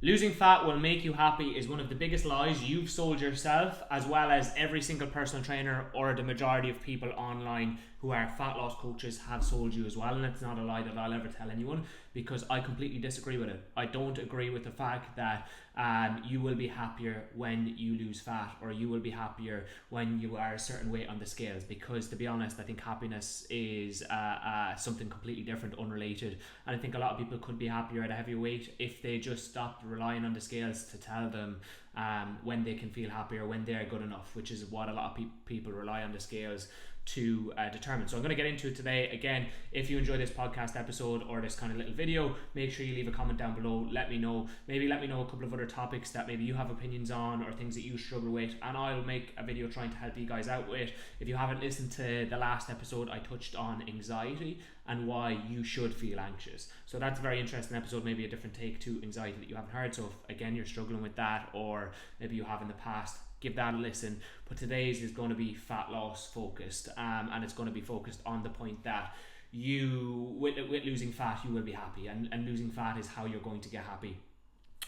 Losing fat will make you happy is one of the biggest lies you've sold yourself, as well as every single personal trainer or the majority of people online who are fat loss coaches have sold you as well. And it's not a lie that I'll ever tell anyone, because I completely disagree with it. I don't agree with the fact that you will be happier when you lose fat, or you will be happier when you are a certain weight on the scales, because to be honest, I think happiness is something completely different, unrelated. And I think a lot of people could be happier at a heavier weight if they just stopped relying on the scales to tell them when they can feel happier, when they're good enough, which is what a lot of people rely on the scales to determine. So I'm going to get into it today. Again, if you enjoy this podcast episode or this kind of little video, make sure you leave a comment down below. Let me know a couple of other topics that maybe you have opinions on, or things that you struggle with, and I'll make a video trying to help you guys out with. If you haven't listened to the last episode, I touched on anxiety and why you should feel anxious. So that's a very interesting episode, maybe a different take to anxiety that you haven't heard. So if, again, you're struggling with that, or maybe you have in the past, give that a listen. But today's is going to be fat loss focused, and it's going to be focused on the point that you, with losing fat, you will be happy, and losing fat is how you're going to get happy.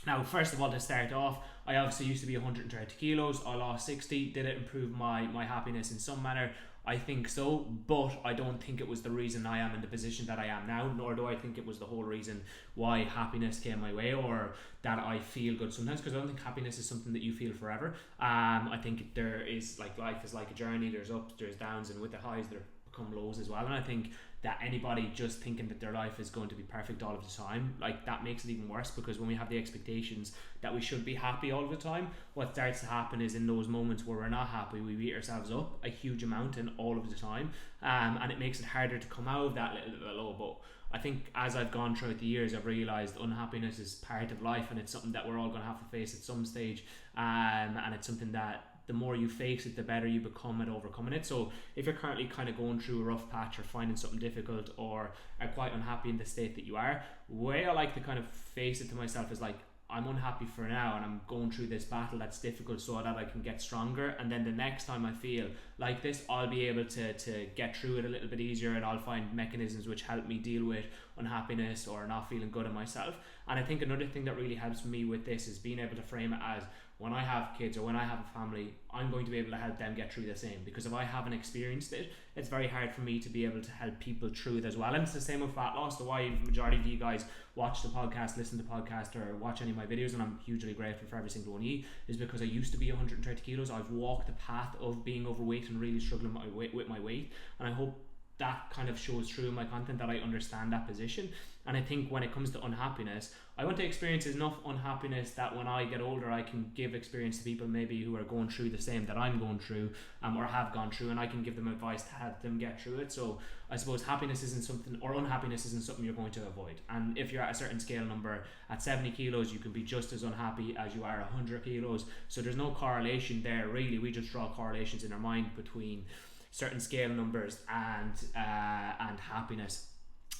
Now, first of all, to start off, I obviously used to be 130 kilos. I lost 60. Did it improve my happiness in some manner? I think so, but I don't think it was the reason I am in the position that I am now, nor do I think it was the whole reason why happiness came my way, or that I feel good sometimes, because I don't think happiness is something that you feel forever. I think there is, like, life is like a journey. There's ups, there's downs, and with the highs there come lows as well. And I think that anybody just thinking that their life is going to be perfect all of the time, like, that makes it even worse, because when we have the expectations that we should be happy all of the time, what starts to happen is in those moments where we're not happy, we beat ourselves up a huge amount and all of the time, and it makes it harder to come out of that little bit low. But I think as I've gone throughout the years, I've realised unhappiness is part of life, and it's something that we're all going to have to face at some stage, and it's something that the more you face it, the better you become at overcoming it. So if you're currently kind of going through a rough patch, or finding something difficult, or are quite unhappy in the state that you are, the way I like to kind of face it to myself is like, I'm unhappy for now, and I'm going through this battle that's difficult so that I can get stronger, and then the next time I feel like this, I'll be able to get through it a little bit easier, and I'll find mechanisms which help me deal with unhappiness or not feeling good in myself. And I think another thing that really helps me with this is being able to frame it as, when I have kids or when I have a family, I'm going to be able to help them get through the same, because if I haven't experienced it, it's very hard for me to be able to help people through it as well. And it's the same with fat loss. The why majority of you guys watch the podcast, listen to the podcast, or watch any of my videos, and I'm hugely grateful for every single one of you, is because I used to be 130 kilos. I've walked the path of being overweight and really struggling with my weight, and I hope that kind of shows through in my content, that I understand that position. And I think when it comes to unhappiness, I want to experience enough unhappiness that when I get older, I can give experience to people maybe who are going through the same that I'm going through, or have gone through, and I can give them advice to help them get through it. So I suppose happiness isn't something, or unhappiness isn't something you're going to avoid. And if you're at a certain scale number, at 70 kilos, you can be just as unhappy as you are 100 kilos. So there's no correlation there, really. We just draw correlations in our mind between certain scale numbers and happiness.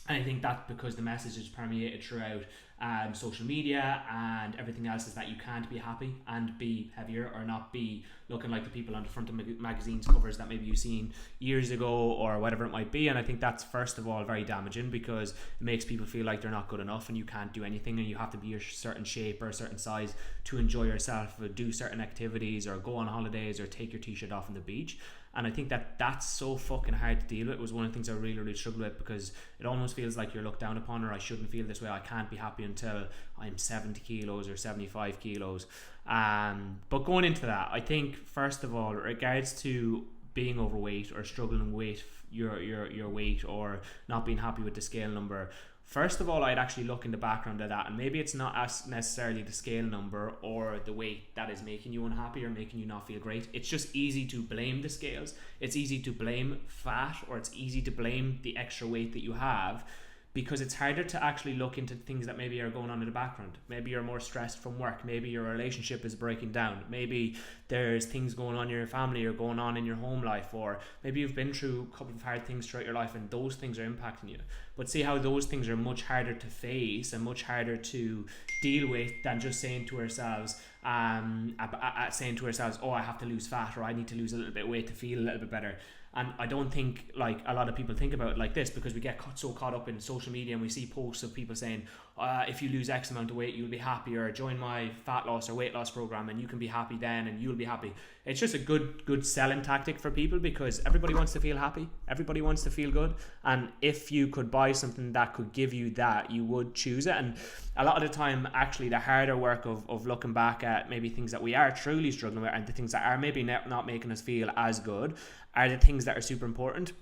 And I think that's because the message is permeated throughout social media and everything else, is that you can't be happy and be heavier, or not be looking like the people on the front of magazines covers that maybe you've seen years ago, or whatever it might be. And I think that's, first of all, very damaging, because it makes people feel like they're not good enough and you can't do anything, and you have to be a certain shape or a certain size to enjoy yourself, or do certain activities, or go on holidays, or take your t-shirt off on the beach. And I think that that's so fucking hard to deal with. It was one of the things I really, really struggled with, because it almost feels like you're looked down upon, or I shouldn't feel this way. I can't be happy until I'm 70 kilos or 75 kilos. But going into that, I think, first of all, in regards to being overweight or struggling with your weight, or not being happy with the scale number, first of all, I'd actually look in the background of that, and maybe it's not as necessarily the scale number or the weight that is making you unhappy or making you not feel great. It's just easy to blame the scales. It's easy to blame fat, or it's easy to blame the extra weight that you have, because it's harder to actually look into things that maybe are going on in the background. Maybe you're more stressed from work. Maybe your relationship is breaking down. Maybe there's things going on in your family or going on in your home life, or maybe you've been through a couple of hard things throughout your life and those things are impacting you. But see how those things are much harder to face and much harder to deal with than just saying to ourselves, oh, I have to lose fat, or I need to lose a little bit of weight to feel a little bit better. And I don't think like a lot of people think about it like this, because we get so caught up in social media and we see posts of people saying, if you lose X amount of weight, you'll be happier. Join my fat loss or weight loss program and you can be happy then and you'll be happy. It's just a good selling tactic for people because everybody wants to feel happy. Everybody wants to feel good. And if you could buy something that could give you that, you would choose it. And a lot of the time, actually, the harder work of looking back at maybe things that we are truly struggling with and the things that are maybe not making us feel as good are the things that are super important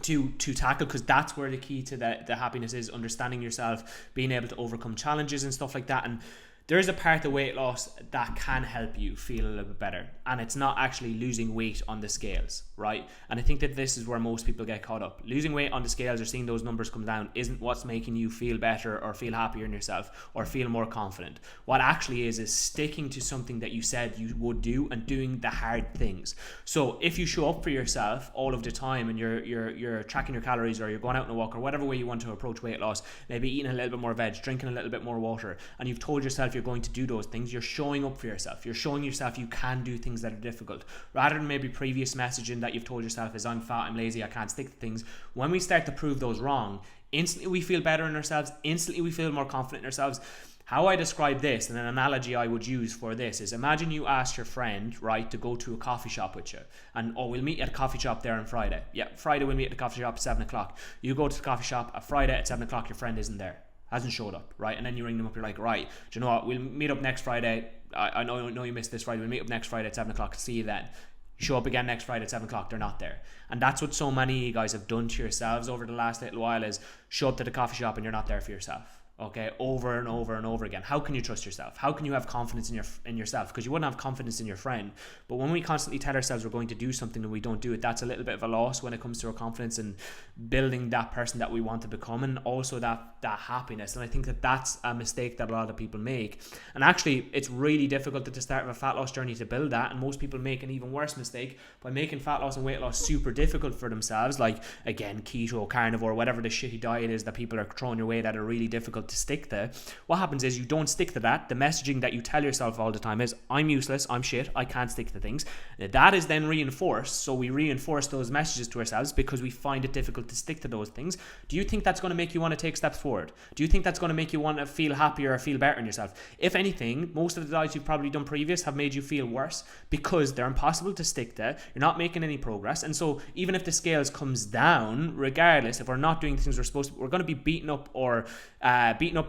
to tackle, because that's where the key to the happiness is, understanding yourself, being able to overcome challenges and stuff like that. And there is a part of weight loss that can help you feel a little bit better, and it's not actually losing weight on the scales, right? And I think that this is where most people get caught up. Losing weight on the scales or seeing those numbers come down isn't what's making you feel better or feel happier in yourself or feel more confident. What actually is sticking to something that you said you would do and doing the hard things. So if you show up for yourself all of the time and you're tracking your calories, or you're going out on a walk, or whatever way you want to approach weight loss, maybe eating a little bit more veg, drinking a little bit more water, and you've told yourself you're going to do those things, you're showing up for yourself. You're showing yourself you can do things that are difficult, rather than maybe previous messaging that you've told yourself is I'm fat, I'm lazy, I can't stick to things. When we start to prove those wrong, instantly we feel better in ourselves, instantly we feel more confident in ourselves. How I describe this, and an analogy I would use for this, is imagine you asked your friend, right, to go to a coffee shop with you, and we'll meet at a coffee shop there on Friday. Yeah, Friday we'll meet at the coffee shop at 7 o'clock. You go to the coffee shop at Friday at 7 o'clock, your friend isn't there, hasn't showed up, right? And then you ring them up, you're like, right, do you know what, we'll meet up next Friday. I know you missed this Friday, we'll meet up next Friday at 7 o'clock, see you then. You show up again next Friday at 7 o'clock, they're not there. And that's what so many of you guys have done to yourselves over the last little while, is show up to the coffee shop and you're not there for yourself. Okay, over and over and over again. How can you trust yourself? How can you have confidence in yourself? Because you wouldn't have confidence in your friend. But when we constantly tell ourselves we're going to do something and we don't do it, that's a little bit of a loss when it comes to our confidence and building that person that we want to become, and also that happiness. And I think that that's a mistake that a lot of people make. And actually, it's really difficult at the start of a fat loss journey to build that. And most people make an even worse mistake by making fat loss and weight loss super difficult for themselves. Like, again, keto, carnivore, whatever the shitty diet is that people are throwing your way that are really difficult to stick to. What happens is you don't stick to that. The messaging that you tell yourself all the time is I'm useless, I'm shit, I can't stick to things. That is then reinforced. So we reinforce those messages to ourselves because we find it difficult to stick to those things. Do you think that's going to make you want to take steps forward? Do you think that's going to make you want to feel happier or feel better in yourself? If anything, most of the diets you've probably done previous have made you feel worse because they're impossible to stick to. You're not making any progress. And so even if the scales comes down, regardless, if we're not doing things we're supposed to, we're going to be beating up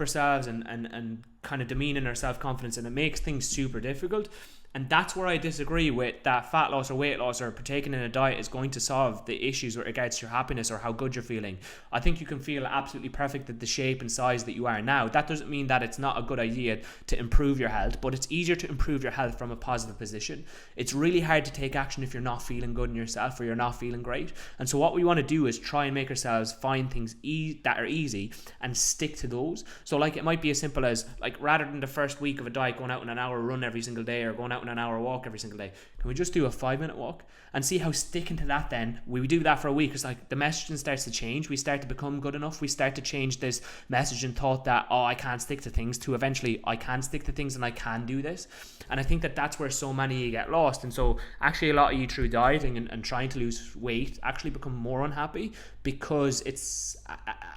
ourselves and kind of demeaning our self-confidence, and it makes things super difficult. And that's where I disagree with that fat loss or weight loss or partaking in a diet is going to solve the issues with regards to your happiness or how good you're feeling. I think you can feel absolutely perfect at the shape and size that you are now. That doesn't mean that it's not a good idea to improve your health, but it's easier to improve your health from a positive position. It's really hard to take action if you're not feeling good in yourself or you're not feeling great. And so what we want to do is try and make ourselves find things that are easy and stick to those. So like it might be as simple as, like, rather than the first week of a diet going out on an hour run every single day or going out on an hour walk every single day, can we just do a 5-minute walk and see how sticking to that, then we do that for a week. It's like the messaging starts to change, we start to become good enough, we start to change this message and thought that, oh, I can't stick to things, to eventually I can stick to things and I can do this. And I think that that's where so many of you get lost. And so actually a lot of you, through dieting and trying to lose weight, actually become more unhappy because it's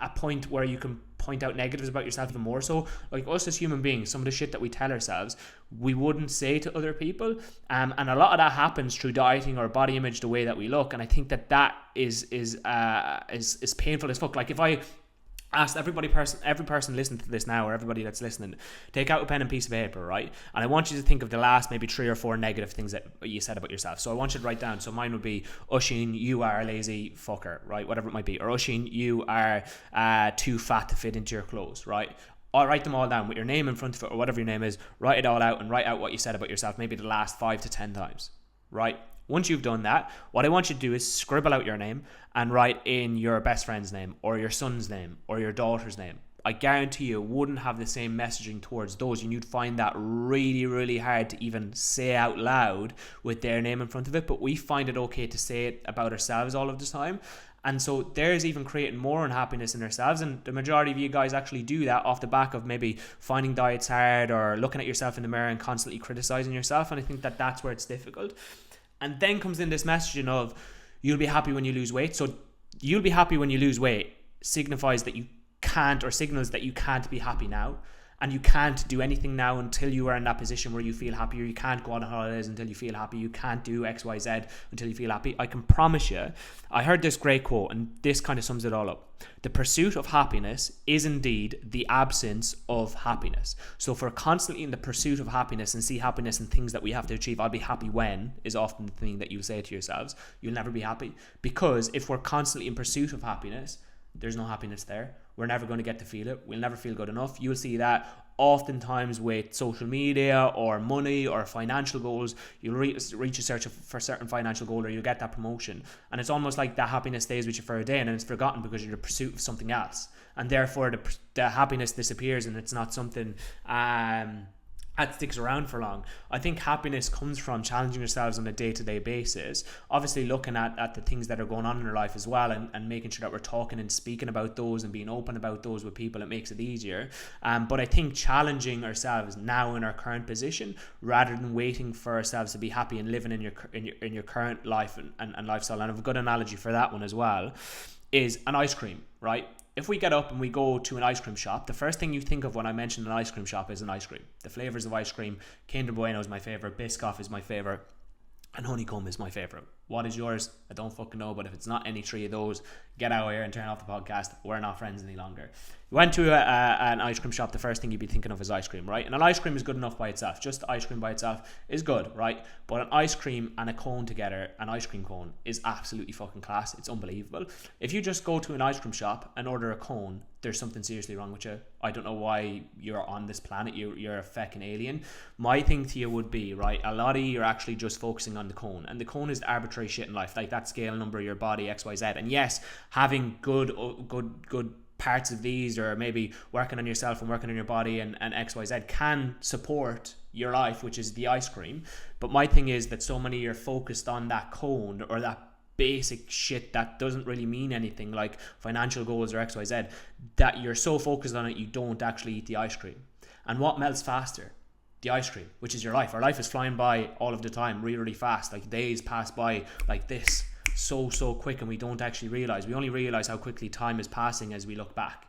a point where you can point out negatives about yourself even more. So like us as human beings, some of the shit that we tell ourselves we wouldn't say to other people, and a lot of that happens through dieting or body image, the way that we look. And I think that is painful as fuck. Like if I asked every person listening to this now, or everybody that's listening, take out a pen and piece of paper, right? And I want you to think of the last maybe 3 or 4 negative things that you said about yourself. So I want you to write down. So mine would be, Oisín, you are a lazy fucker, right? Whatever it might be. Or Oisín, you are too fat to fit into your clothes, right? I'll write them all down with your name in front of it, or whatever your name is. Write it all out and write out what you said about yourself, maybe the last 5 to 10 times, right? Once you've done that, what I want you to do is scribble out your name and write in your best friend's name or your son's name or your daughter's name. I guarantee you wouldn't have the same messaging towards those, and you'd find that really, really hard to even say out loud with their name in front of it. But we find it okay to say it about ourselves all of the time. And so there's even creating more unhappiness in ourselves. And the majority of you guys actually do that off the back of maybe finding diets hard or looking at yourself in the mirror and constantly criticizing yourself. And I think that that's where it's difficult. And then comes in this messaging of you'll be happy when you lose weight. So you'll be happy when you lose weight signifies that you can't, or signals that you can't be happy now. And you can't do anything now until you are in that position where you feel happy, or you can't go on holidays until you feel happy, you can't do XYZ until you feel happy. I can promise you, I heard this great quote, and this kind of sums it all up. The pursuit of happiness is indeed the absence of happiness. So if we're constantly in the pursuit of happiness and see happiness in things that we have to achieve, I'll be happy when, is often the thing that you say to yourselves, you'll never be happy. Because if we're constantly in pursuit of happiness, there's no happiness there. We're never going to get to feel it. We'll never feel good enough. You'll see that oftentimes with social media or money or financial goals. You'll reach a search for a certain financial goal, or you'll get that promotion. And it's almost like that happiness stays with you for a day and then it's forgotten because you're in pursuit of something else. And therefore the happiness disappears, and it's not something that sticks around for long. I think happiness comes from challenging yourselves on a day-to-day basis, obviously looking at the things that are going on in your life as well, and making sure that we're talking and speaking about those and being open about those with people. It makes it easier. But I think challenging ourselves now in our current position, rather than waiting for ourselves to be happy and living in your current life and lifestyle. And I have a good analogy for that one as well, is an ice cream, right? If we get up and we go to an ice cream shop, the first thing you think of when I mention an ice cream shop is an ice cream. The flavors of ice cream, Kinder Bueno is my favorite, Biscoff is my favorite, and Honeycomb is my favorite. What is yours? I don't fucking know, but if it's not any three of those, get out here and turn off the podcast. We're not friends any longer. You went to an ice cream shop, the first thing you'd be thinking of is ice cream, right? And an ice cream is good enough by itself. Just ice cream by itself is good, right? But an ice cream and a cone together, an ice cream cone, is absolutely fucking class. It's unbelievable. If you just go to an ice cream shop and order a cone, there's something seriously wrong with you. I don't know why you're on this planet. You're a fucking alien. My thing to you would be, right, a lot of you are actually just focusing on the cone. And the cone is arbitrary shit in life, like that scale number of your body, XYZ. And yes, having good parts of these, or maybe working on yourself and working on your body and XYZ, can support your life, which is the ice cream. But my thing is that so many are focused on that cone, or that basic shit that doesn't really mean anything, like financial goals or XYZ, that you're so focused on it you don't actually eat the ice cream. And what melts faster? The ice cream, which is your life. Our life is flying by all of the time, really, really fast. Like days pass by like this, so quick, and we don't actually realize. We only realize how quickly time is passing as we look back.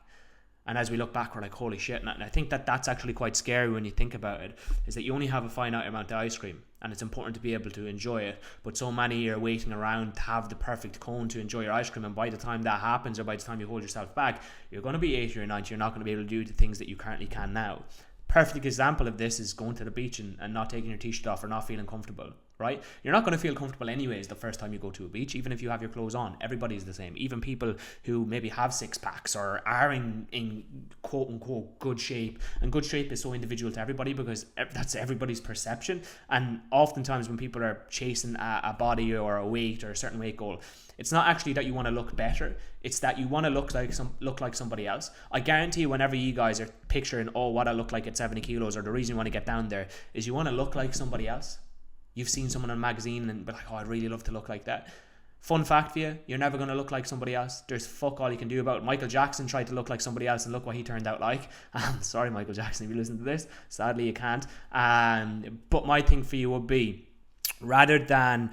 And as we look back, we're like, holy shit. And I think that that's actually quite scary when you think about it, is that you only have a finite amount of ice cream, and it's important to be able to enjoy it. But so many are waiting around to have the perfect cone to enjoy your ice cream, and by the time that happens, or by the time you hold yourself back, you're going to be 80 or 90. You're not going to be able to do the things that you currently can now. Perfect example of this is going to the beach and not taking your t-shirt off, or not feeling comfortable, right? You're not going to feel comfortable anyways the first time you go to a beach, even if you have your clothes on. Everybody's the same. Even people who maybe have six packs or are in quote unquote good shape, and good shape is so individual to everybody because that's everybody's perception. And oftentimes when people are chasing a body or a weight or a certain weight goal, it's not actually that you want to look better, it's that you want to look like somebody else. I guarantee you, whenever you guys are picturing, oh, what I look like at 70 kilos, or the reason you want to get down there is you want to look like somebody else. You've seen someone in a magazine and be like, oh, I'd really love to look like that. Fun fact for you, you're never going to look like somebody else. There's fuck all you can do about it. Michael Jackson tried to look like somebody else, and look what he turned out like. Sorry, Michael Jackson, if you listen to this. Sadly, you can't. But my thing for you would be, rather than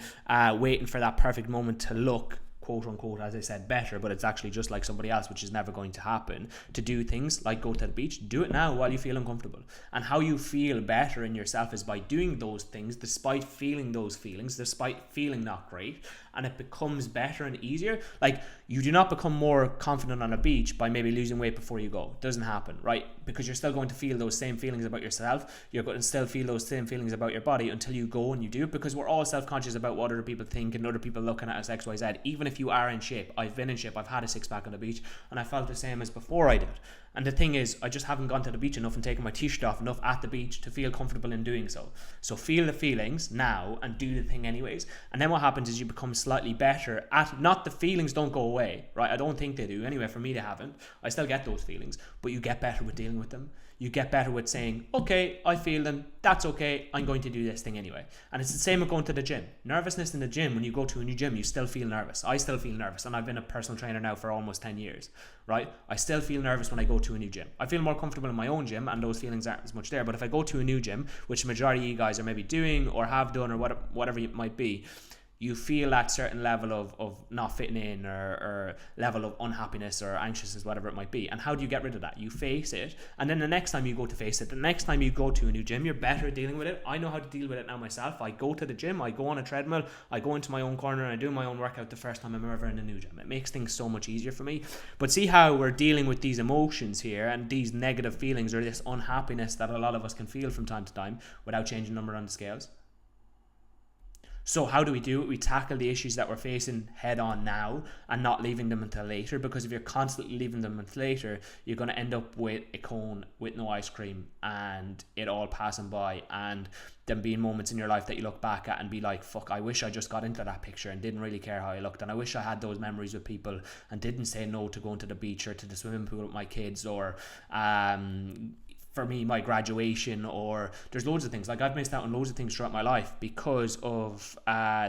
waiting for that perfect moment to look, quote unquote, as I said, better, but it's actually just like somebody else, which is never going to happen, to do things like go to the beach, do it now while you feel uncomfortable. And how you feel better in yourself is by doing those things despite feeling those feelings, despite feeling not great, and it becomes better and easier. Like, you do not become more confident on a beach by maybe losing weight before you go. It doesn't happen, right? Because you're still going to feel those same feelings about yourself. You're going to still feel those same feelings about your body until you go and you do it, because we're all self-conscious about what other people think and other people looking at us, XYZ. Even if you are in shape, I've been in shape, I've had a six-pack on the beach, and I felt the same as before I did. And the thing is, I just haven't gone to the beach enough and taken my t-shirt off enough at the beach to feel comfortable in doing so. So feel the feelings now and do the thing anyways. And then what happens is you become slightly better at, not the feelings don't go away, right? I don't think they do. Anyway, for me, they haven't. I still get those feelings, but you get better with dealing with them. You get better with saying, okay, I feel them, that's okay, I'm going to do this thing anyway. And it's the same with going to the gym. Nervousness in the gym, when you go to a new gym, you still feel nervous. I still feel nervous, and I've been a personal trainer now for almost 10 years, right? I still feel nervous when I go to a new gym. I feel more comfortable in my own gym, and those feelings aren't as much there. But if I go to a new gym, which the majority of you guys are maybe doing or have done or whatever it might be, you feel that certain level of not fitting in, or level of unhappiness or anxiousness, whatever it might be. And how do you get rid of that? You face it, and then the next time you go to face it, the next time you go to a new gym, you're better at dealing with it. I know how to deal with it now myself. I go to the gym, I go on a treadmill, I go into my own corner, and I do my own workout the first time I'm ever in a new gym. It makes things so much easier for me. But see how we're dealing with these emotions here, and these negative feelings, or this unhappiness that a lot of us can feel from time to time, without changing the number on the scales. So how do we do it? We tackle the issues that we're facing head on now, and not leaving them until later, because if you're constantly leaving them until later, you're going to end up with a cone with no ice cream, and it all passing by, and then being moments in your life that you look back at and be like, fuck, I wish I just got into that picture and didn't really care how I looked, and I wish I had those memories with people and didn't say no to going to the beach or to the swimming pool with my kids, or for me, my graduation, or there's loads of things. Like, I've missed out on loads of things throughout my life because of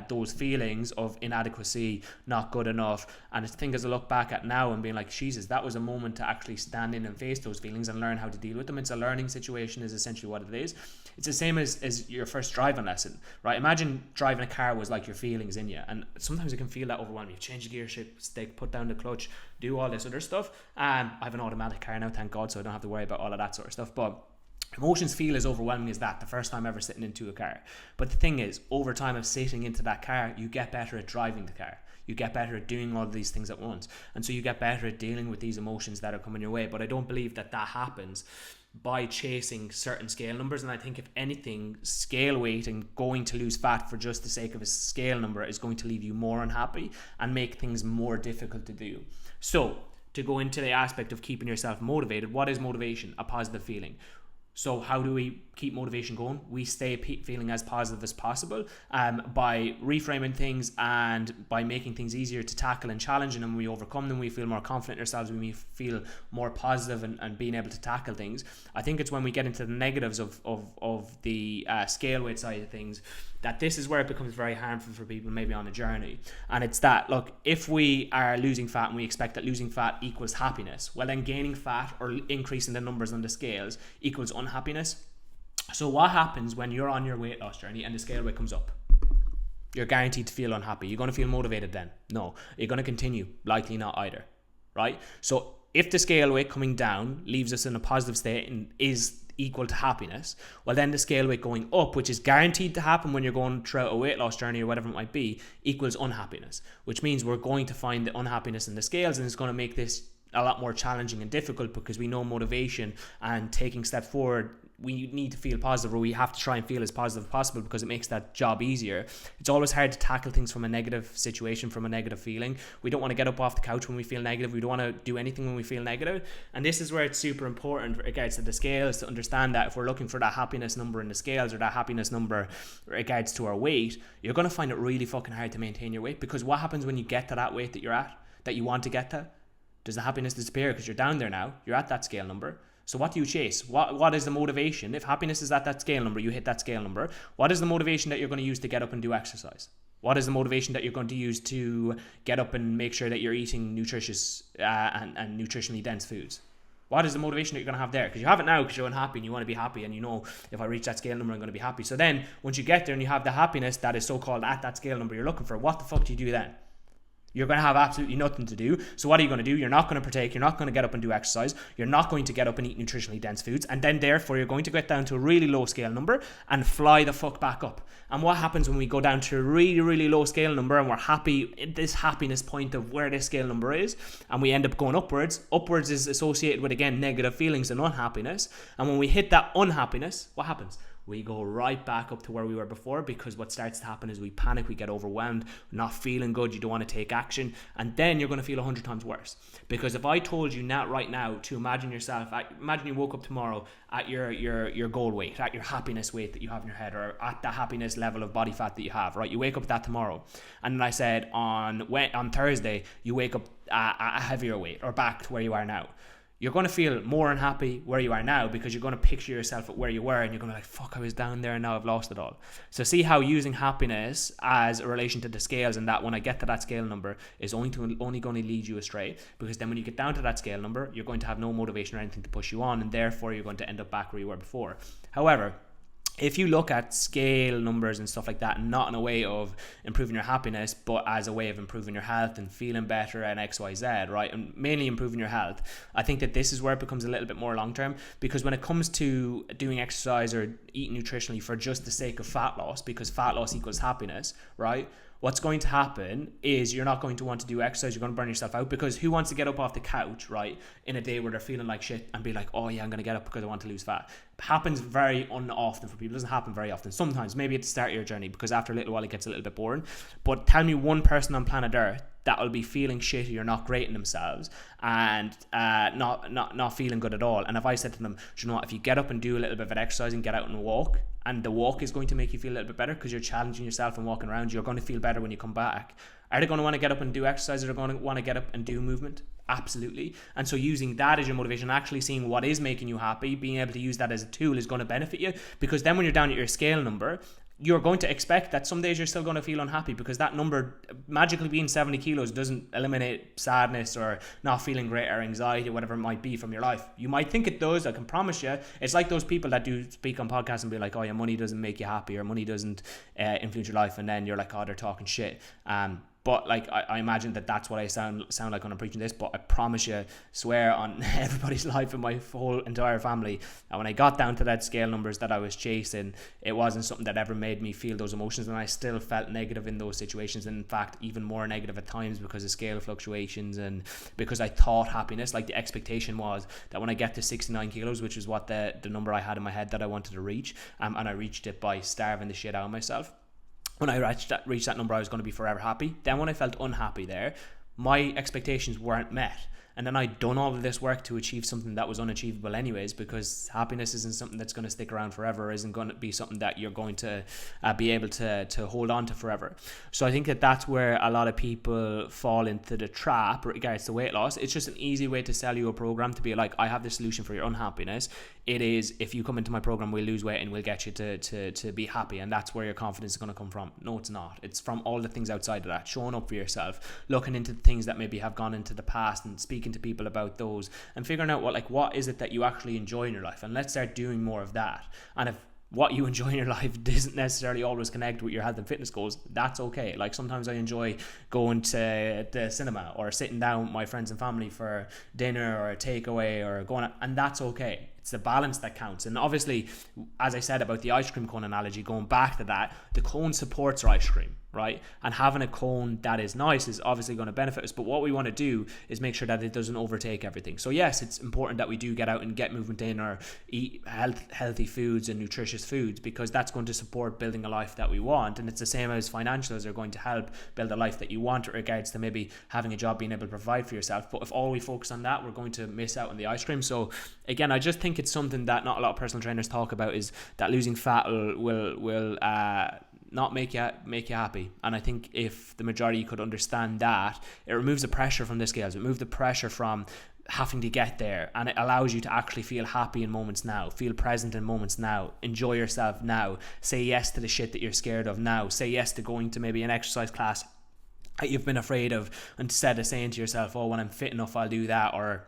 those feelings of inadequacy, not good enough. And it's things I look back at now and being like, Jesus, that was a moment to actually stand in and face those feelings and learn how to deal with them. It's a learning situation, is essentially what it is. It's the same as your first driving lesson, right? Imagine driving a car was like your feelings in you, and sometimes it can feel that overwhelming. You change the gear shift, stick, put down the clutch, do all this other stuff. I have an automatic car now, thank God, so I don't have to worry about all of that sort of stuff. But emotions feel as overwhelming as that the first time ever sitting into a car. But the thing is, over time of sitting into that car, you get better at driving the car. You get better at doing all of these things at once. And so you get better at dealing with these emotions that are coming your way. But I don't believe that happens by chasing certain scale numbers. And I think, if anything, scale weight and going to lose fat for just the sake of a scale number is going to leave you more unhappy and make things more difficult to do. So to go into the aspect of keeping yourself motivated, what is motivation? A positive feeling. So how do we keep motivation going? We stay feeling as positive as possible by reframing things and by making things easier to tackle and challenge. And when we overcome them, we feel more confident in ourselves. We feel more positive and being able to tackle things. I think it's when we get into the negatives of the scale weight side of things that this is where it becomes very harmful for people maybe on a journey. And it's that, look, if we are losing fat and we expect that losing fat equals happiness, well then gaining fat or increasing the numbers on the scales equals unhappiness. So what happens when you're on your weight loss journey and the scale weight comes up? You're guaranteed to feel unhappy. You're going to feel motivated then? No. You're going to continue? Likely not either, right? So if the scale weight coming down leaves us in a positive state and is equal to happiness, well then the scale weight going up, which is guaranteed to happen when you're going throughout a weight loss journey or whatever it might be, equals unhappiness, which means we're going to find the unhappiness in the scales, and it's going to make this a lot more challenging and difficult, because we know motivation and taking steps forward, we need to feel positive, or we have to try and feel as positive as possible, because it makes that job easier. It's always hard to tackle things from a negative situation, from a negative feeling. We don't want to get up off the couch when we feel negative. We don't want to do anything when we feel negative. And this is where it's super important with regards to the scales to understand that if we're looking for that happiness number in the scales, or that happiness number with regards to our weight, you're going to find it really fucking hard to maintain your weight. Because what happens when you get to that weight that you're at, that you want to get to? Does the happiness disappear because you're down there now? You're at that scale number. So what do you chase? What is the motivation? If happiness is at that scale number, you hit that scale number. What is the motivation that you're going to use to get up and do exercise? What is the motivation that you're going to use to get up and make sure that you're eating nutritious and nutritionally dense foods? What is the motivation that you're going to have there? Because you have it now because you're unhappy and you want to be happy, and you know, if I reach that scale number, I'm going to be happy. So then once you get there and you have the happiness that is so-called at that scale number you're looking for, what the fuck do you do then? You're going to have absolutely nothing to do. So what are you going to do? You're not going to partake. You're not going to get up and do exercise. You're not going to get up and eat nutritionally dense foods. And then therefore you're going to get down to a really low scale number and fly the fuck back up. And what happens when we go down to a really, really low scale number and we're happy at this happiness point of where this scale number is, and we end up going upwards? Upwards is associated with, again, negative feelings and unhappiness. And when we hit that unhappiness, what happens? We go right back up to where we were before, because what starts to happen is we panic, we get overwhelmed, not feeling good, you don't want to take action, and then you're going to feel 100 times worse. Because if I told you right now to imagine you woke up tomorrow at your goal weight, at your happiness weight that you have in your head, or at the happiness level of body fat that you have, right? You wake up at that tomorrow, and then I said on Thursday you wake up at a heavier weight, or back to where you are now. You're going to feel more unhappy where you are now, because you're going to picture yourself at where you were and you're going to be like, fuck, I was down there and now I've lost it all. So see how using happiness as a relation to the scales, and that when I get to that scale number is only going to lead you astray, because then when you get down to that scale number, you're going to have no motivation or anything to push you on, and therefore you're going to end up back where you were before. However, if you look at scale numbers and stuff like that, not in a way of improving your happiness, but as a way of improving your health and feeling better and XYZ, right? And mainly improving your health. I think that this is where it becomes a little bit more long term, because when it comes to doing exercise or eating nutritionally for just the sake of fat loss, because fat loss equals happiness, right? What's going to happen is you're not going to want to do exercise. You're going to burn yourself out, because who wants to get up off the couch, right, in a day where they're feeling like shit and be like, oh yeah, I'm going to get up because I want to lose fat? It happens very unoften for people. It doesn't happen very often. Sometimes, maybe at the start of your journey, because after a little while it gets a little bit boring. But tell me one person on planet Earth that will be feeling shitty or not great in themselves and not feeling good at all. And if I said to them, do you know what, if you get up and do a little bit of an exercise and get out and walk, and the walk is going to make you feel a little bit better because you're challenging yourself and walking around, you're going to feel better when you come back. Are they going to want to get up and do exercise? Are they going to want to get up and do movement? Absolutely. And so using that as your motivation, actually seeing what is making you happy, being able to use that as a tool is going to benefit you, because then when you're down at your scale number, you're going to expect that some days you're still going to feel unhappy, because that number magically being 70 kilos doesn't eliminate sadness or not feeling great or anxiety or whatever it might be from your life. You might think it does. I can promise you. It's like those people that do speak on podcasts and be like, oh yeah, money doesn't make you happy, or money doesn't influence your life. And then you're like, oh, they're talking shit. But like I imagine that that's what I sound like when I'm preaching this. But I promise you, swear on everybody's life and my whole entire family, that when I got down to that scale numbers that I was chasing, it wasn't something that ever made me feel those emotions. And I still felt negative in those situations. And in fact, even more negative at times because of scale fluctuations, and because I thought happiness, like the expectation was that when I get to 69 kilos, which is what the number I had in my head that I wanted to reach, and I reached it by starving the shit out of myself. When I reached that number, I was going to be forever happy. Then when I felt unhappy there, my expectations weren't met. And then I'd done all of this work to achieve something that was unachievable anyways, because happiness isn't something that's going to stick around forever, isn't going to be something that you're going to be able to hold on to forever. So I think that that's where a lot of people fall into the trap with regards to weight loss. It's just an easy way to sell you a program to be like, I have the solution for your unhappiness. It is, if you come into my program, we'll lose weight and we'll get you to be happy. And that's where your confidence is going to come from. No, it's not. It's from all the things outside of that. Showing up for yourself, looking into the things that maybe have gone into the past and speaking to people about those, and figuring out what is it that you actually enjoy in your life. And let's start doing more of that. And if what you enjoy in your life doesn't necessarily always connect with your health and fitness goals, that's okay. Like sometimes I enjoy going to the cinema or sitting down with my friends and family for dinner or a takeaway or going out, and that's okay. It's the balance that counts. And obviously, as I said about the ice cream cone analogy, going back to that, the cone supports our ice cream, right? And having a cone that is nice is obviously going to benefit us. But what we want to do is make sure that it doesn't overtake everything. So yes, it's important that we do get out and get movement in, or eat healthy foods and nutritious foods, because that's going to support building a life that we want. And it's the same as financials are going to help build a life that you want in regards to maybe having a job, being able to provide for yourself. But if all we focus on that, we're going to miss out on the ice cream. So again, I just think it's something that not a lot of personal trainers talk about, is that losing fat will not make you happy. And I think if the majority could understand that, it removes the pressure from the scales. It removes the pressure from having to get there, and it allows you to actually feel happy in moments now, feel present in moments now, enjoy yourself now, say yes to the shit that you're scared of now, say yes to going to maybe an exercise class that you've been afraid of, instead of saying to yourself, oh, when I'm fit enough I'll do that, or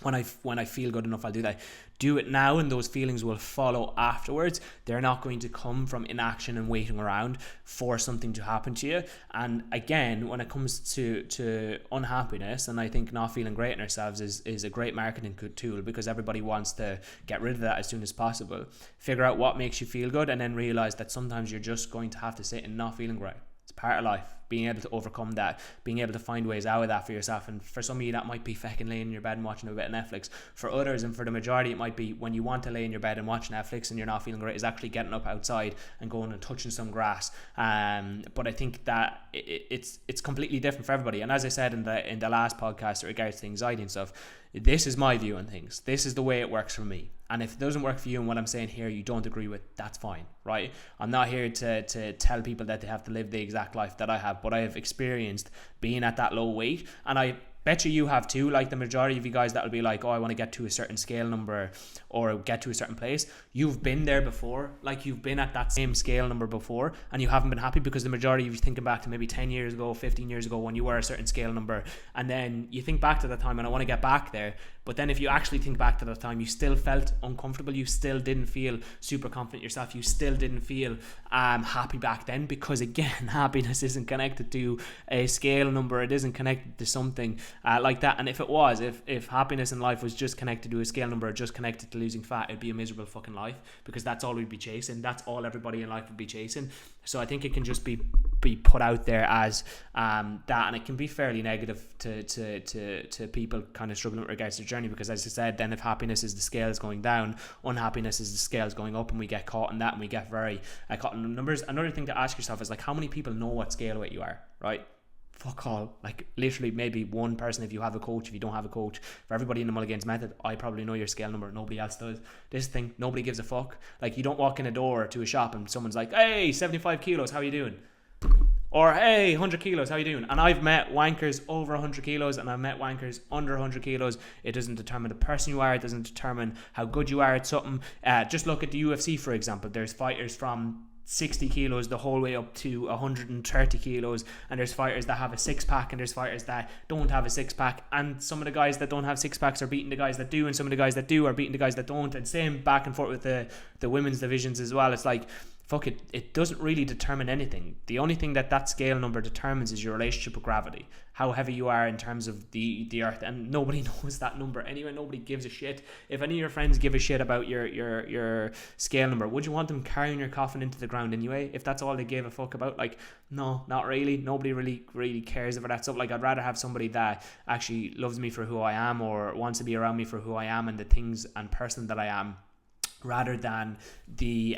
when I feel good enough I'll do that. Do it now, and those feelings will follow afterwards. They're not going to come from inaction and waiting around for something to happen to you. And again, when it comes to unhappiness, and I think not feeling great in ourselves is a great marketing tool, because everybody wants to get rid of that as soon as possible. Figure out what makes you feel good, and then realize that sometimes you're just going to have to sit and not feeling great. It's part of life. Being able to overcome that, being able to find ways out of that for yourself. And for some of you, that might be fucking laying in your bed and watching a bit of Netflix. For others, and for the majority, it might be when you want to lay in your bed and watch Netflix and you're not feeling great, is actually getting up outside and going and touching some grass. But I think that it's completely different for everybody. And as I said in the last podcast in regards to anxiety and stuff, this is my view on things. This is the way it works for me. And if it doesn't work for you and what I'm saying here you don't agree with, that's fine, right? I'm not here to tell people that they have to live the exact life that I have, but I have experienced being at that low weight, and I bet you have too. Like the majority of you guys that'll be like, oh, I want to get to a certain scale number or get to a certain place. You've been there before. Like you've been at that same scale number before and you haven't been happy, because the majority of you thinking back to maybe 10 years ago, 15 years ago when you were a certain scale number, and then you think back to that time and I want to get back there. But then if you actually think back to that time, you still felt uncomfortable. You still didn't feel super confident yourself. You still didn't feel happy back then, because again, happiness isn't connected to a scale number. It isn't connected to something like that. And if it was, if happiness in life was just connected to a scale number, or just connected to losing fat, it'd be a miserable fucking life, because that's all we'd be chasing. That's all everybody in life would be chasing. So I think it can just be put out there as that, and it can be fairly negative to people kind of struggling with regards to their journey, because as I said, then if happiness is the scales going down, unhappiness is the scales going up, and we get caught in that, and we get very caught in the numbers. Another thing to ask yourself is like, how many people know what scale weight you are, right? Fuck all. Like literally maybe one person if you have a coach. If you don't have a coach, for everybody in the Mulligan's method, I probably know your scale number. Nobody else does. This thing, nobody gives a fuck. Like you don't walk in a door to a shop and someone's like, hey, 75 kilos, how are you doing? Or hey, 100 kilos, how you doing? And I've met wankers over 100 kilos and I've met wankers under 100 kilos. It doesn't determine the person you are. It doesn't determine how good you are at something. Just look at the UFC, for example. There's fighters from 60 kilos the whole way up to 130 kilos, and there's fighters that have a six-pack, and there's fighters that don't have a six-pack, and some of the guys that don't have six-packs are beating the guys that do, and some of the guys that do are beating the guys that don't, and same back and forth with the women's divisions as well. It's like, fuck it, it doesn't really determine anything. The only thing that scale number determines is your relationship with gravity, how heavy you are in terms of the earth, and nobody knows that number anyway. Nobody gives a shit. If any of your friends give a shit about your scale number, would you want them carrying your coffin into the ground anyway, if that's all they gave a fuck about? Like, no, not really. Nobody really cares about that stuff. Like, I'd rather have somebody that actually loves me for who I am, or wants to be around me for who I am and the things and person that I am, rather than the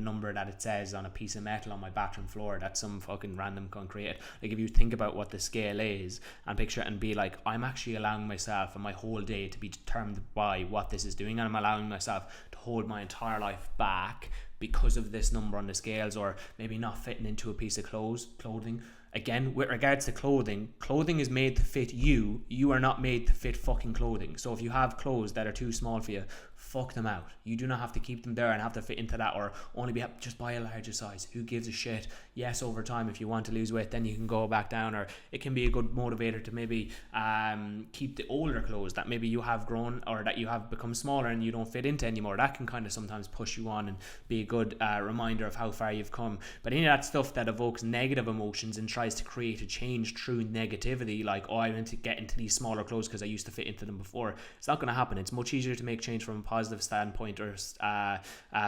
number that it says on a piece of metal on my bathroom floor that some fucking random cunt created. Like, if you think about what the scale is and picture it and be like, I'm actually allowing myself and my whole day to be determined by what this is doing, and I'm allowing myself to hold my entire life back because of this number on the scales, or maybe not fitting into a piece of clothing. Again, with regards to clothing is made to fit you. You are not made to fit fucking clothing. So if you have clothes that are too small for you, fuck them out. You do not have to keep them there and have to fit into that, or only just buy a larger size. Who gives a shit? Yes, over time, if you want to lose weight, then you can go back down, or it can be a good motivator to maybe keep the older clothes that maybe you have grown or that you have become smaller and you don't fit into anymore. That can kind of sometimes push you on and be a good reminder of how far you've come. But any of that stuff that evokes negative emotions and tries to create a change through negativity, like, oh, I want to get into these smaller clothes because I used to fit into them before, it's not going to happen. It's much easier to make change from a positive standpoint or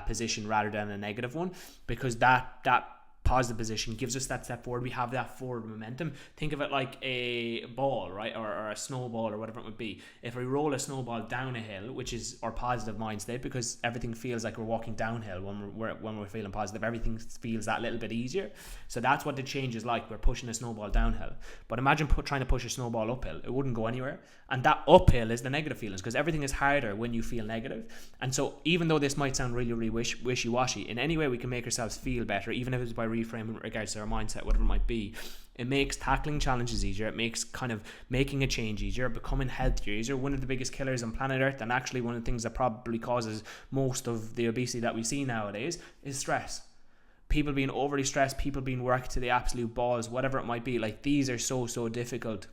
position rather than a negative one, because that positive position gives us that step forward. We have that forward momentum. Think of it like a ball, right, or a snowball, or whatever it would be. If we roll a snowball down a hill, which is our positive mind state, because everything feels like we're walking downhill when we're feeling positive, everything feels that little bit easier. So that's what the change is like. We're pushing a snowball downhill, but imagine trying to push a snowball uphill. It wouldn't go anywhere, and that uphill is the negative feelings, because everything is harder when you feel negative. And so even though this might sound really wishy-washy, in any way we can make ourselves feel better, even if it's by reframing with regards to our mindset, whatever it might be. It makes tackling challenges easier. It makes kind of making a change easier, becoming healthier easier. One of the biggest killers on planet Earth, and actually one of the things that probably causes most of the obesity that we see nowadays, is stress. People being overly stressed, people being worked to the absolute balls, whatever it might be. Like, these are so difficult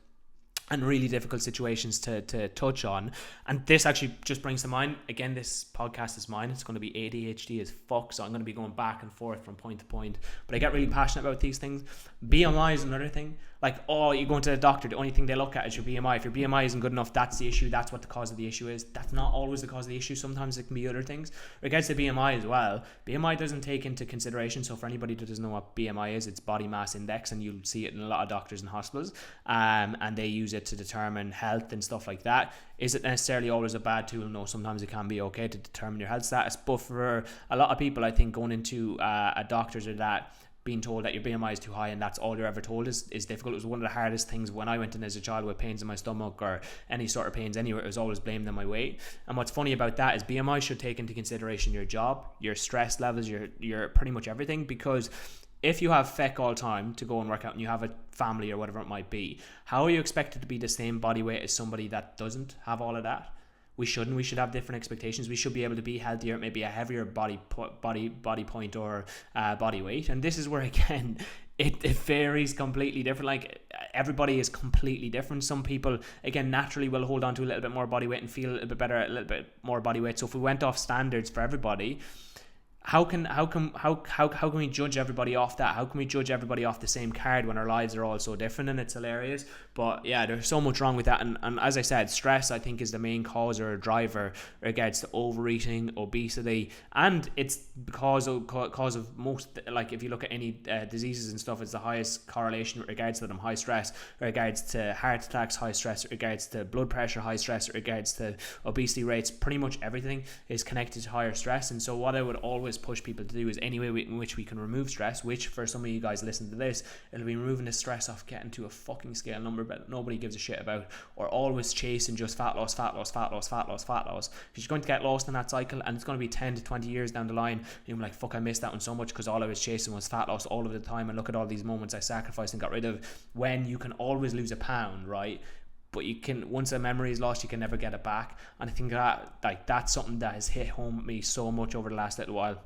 and really difficult situations to touch on. And this actually just brings to mind, again, this podcast is mine. It's going to be ADHD as fuck, so I'm going to be going back and forth from point to point. But I get really passionate about these things. BMI is another thing. Like, oh, you go into the doctor, the only thing they look at is your BMI. If your BMI isn't good enough, that's the issue. That's what the cause of the issue is. That's not always the cause of the issue. Sometimes it can be other things. Regards to BMI as well, BMI doesn't take into consideration, so for anybody that doesn't know what BMI is, it's body mass index, and you'll see it in a lot of doctors and hospitals, and they use it to determine health and stuff like that. Is it necessarily always a bad tool? No, sometimes it can be okay to determine your health status, but for a lot of people, I think going into a doctor's or that, being told that your BMI is too high and that's all you're ever told is difficult. It was one of the hardest things when I went in as a child with pains in my stomach or any sort of pains anywhere. It was always blamed on my weight. And what's funny about that is BMI should take into consideration your job, your stress levels, your pretty much everything, because if you have feck all time to go and work out and you have a family or whatever it might be, how are you expected to be the same body weight as somebody that doesn't have all of that? We shouldn't. We should have different expectations. We should be able to be healthier, maybe a heavier body point or body weight. And this is where, again, it varies completely different. Like, everybody is completely different. Some people, again, naturally will hold on to a little bit more body weight and feel a little bit better at a little bit more body weight. So if we went off standards for everybody, how can we judge everybody off that? How can we judge everybody off the same card when our lives are all so different? And it's hilarious. But yeah, there's so much wrong with that. And as I said, stress, I think, is the main cause or driver regards to overeating, obesity, and it's cause of most, like, if you look at any diseases and stuff, it's the highest correlation with regards to them. High stress regards to heart attacks, high stress regards to blood pressure, high stress regards to obesity rates. Pretty much everything is connected to higher stress. And so what I would always push people to do is any way in which we can remove stress, which for some of you guys listen to this, it'll be removing the stress off getting to a fucking scale number that nobody gives a shit about, or always chasing just fat loss, because you're going to get lost in that cycle, and it's going to be 10 to 20 years down the line and you're like, fuck, I missed that one so much because all I was chasing was fat loss all of the time, and look at all these moments I sacrificed and got rid of. When you can always lose a pound, right? But you can, once a memory is lost, you can never get it back. And I think that, like, that's something that has hit home with me so much over the last little while.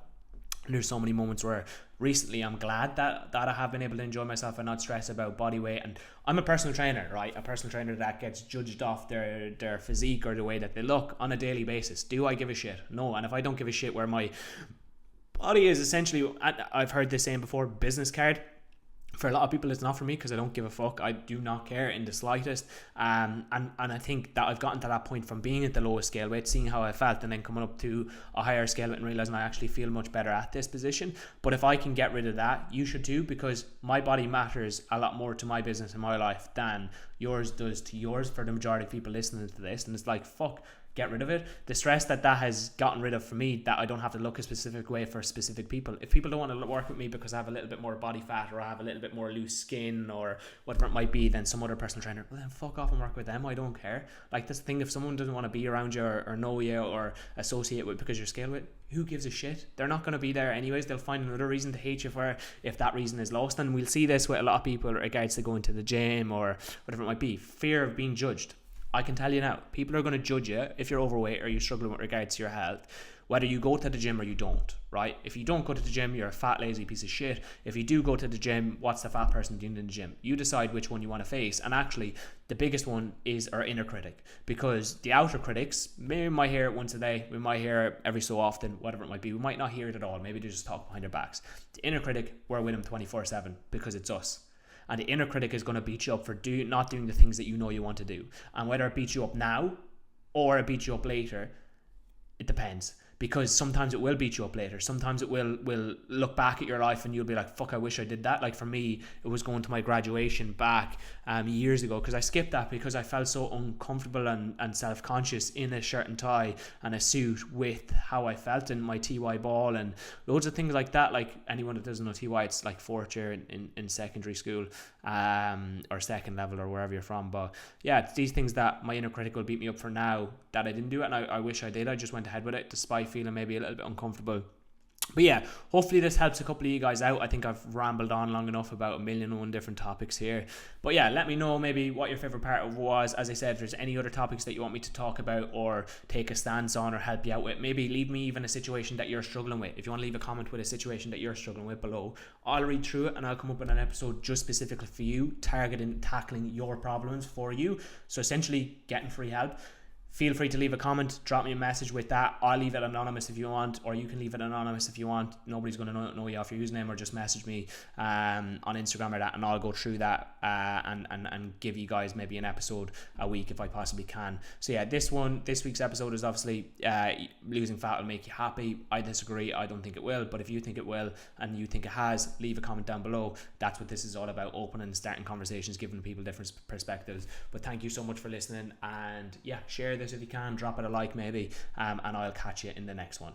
And there's so many moments where recently I'm glad that I have been able to enjoy myself and not stress about body weight. And I'm a personal trainer, right? A personal trainer that gets judged off their physique or the way that they look on a daily basis. Do I give a shit? No. And if I don't give a shit where my body is essentially, I've heard this saying before, business card. For a lot of people, it's not for me because I don't give a fuck. I do not care in the slightest. And I think that I've gotten to that point from being at the lowest scale weight, seeing how I felt, and then coming up to a higher scale weight and realizing I actually feel much better at this position. But if I can get rid of that, you should too, because my body matters a lot more to my business and my life than yours does to yours for the majority of people listening to this. And it's like, fuck, get rid of it. The stress that has gotten rid of for me, that I don't have to look a specific way for specific people. If people don't want to work with me because I have a little bit more body fat or I have a little bit more loose skin or whatever it might be than some other personal trainer, well then fuck off and work with them. I don't care. Like, that's the thing. If someone doesn't want to be around you or know you or associate with because you're scale with, who gives a shit? They're not going to be there anyways. They'll find another reason to hate you for if that reason is lost. And we'll see this with a lot of people regards to going to the gym or whatever it might be. Fear of being judged. I can tell you now, people are going to judge you if you're overweight or you're struggling with regards to your health, whether you go to the gym or you don't, right? If you don't go to the gym, you're a fat, lazy piece of shit. If you do go to the gym, what's the fat person doing in the gym? You decide which one you want to face. And actually, the biggest one is our inner critic, because the outer critics, maybe we might hear it once a day, we might hear it every so often, whatever it might be. We might not hear it at all. Maybe they just talk behind our backs. The inner critic, we're with them 24/7 because it's us. And the inner critic is going to beat you up for not doing the things that you know you want to do. And whether it beats you up now or it beats you up later, it depends. Because sometimes it will beat you up later. Sometimes it will look back at your life and you'll be like, fuck, I wish I did that. Like for me, it was going to my graduation back years ago, because I skipped that because I felt so uncomfortable and self-conscious in a shirt and tie and a suit with how I felt in my TY ball and loads of things like that. Like anyone that doesn't know TY, it's like fourth year in secondary school or second level or wherever you're from. But yeah, it's these things that my inner critic will beat me up for now that I didn't do it, and I wish I did. I just went ahead with it despite feeling maybe a little bit uncomfortable. But yeah, hopefully this helps a couple of you guys out. I think I've rambled on long enough about 1,000,001 different topics here. But yeah, let me know maybe what your favourite part was. As I said, if there's any other topics that you want me to talk about or take a stance on or help you out with, maybe leave me even a situation that you're struggling with. If you want to leave a comment with a situation that you're struggling with below, I'll read through it and I'll come up with an episode just specifically for you, tackling your problems for you. So essentially getting free help. Feel free to leave a comment, drop me a message with that. I'll leave it anonymous if you want, or you can leave it anonymous if you want. Nobody's going to know you off your username, or just message me on Instagram or that, and I'll go through that and give you guys maybe an episode a week if I possibly can. So yeah, this week's episode is obviously losing fat will make you happy. I disagree. I don't think it will, but if you think it will and you think it has, leave a comment down below. That's what this is all about, open and starting conversations, giving people different perspectives. But thank you so much for listening, and yeah, share this if you can, drop it a like maybe, and I'll catch you in the next one.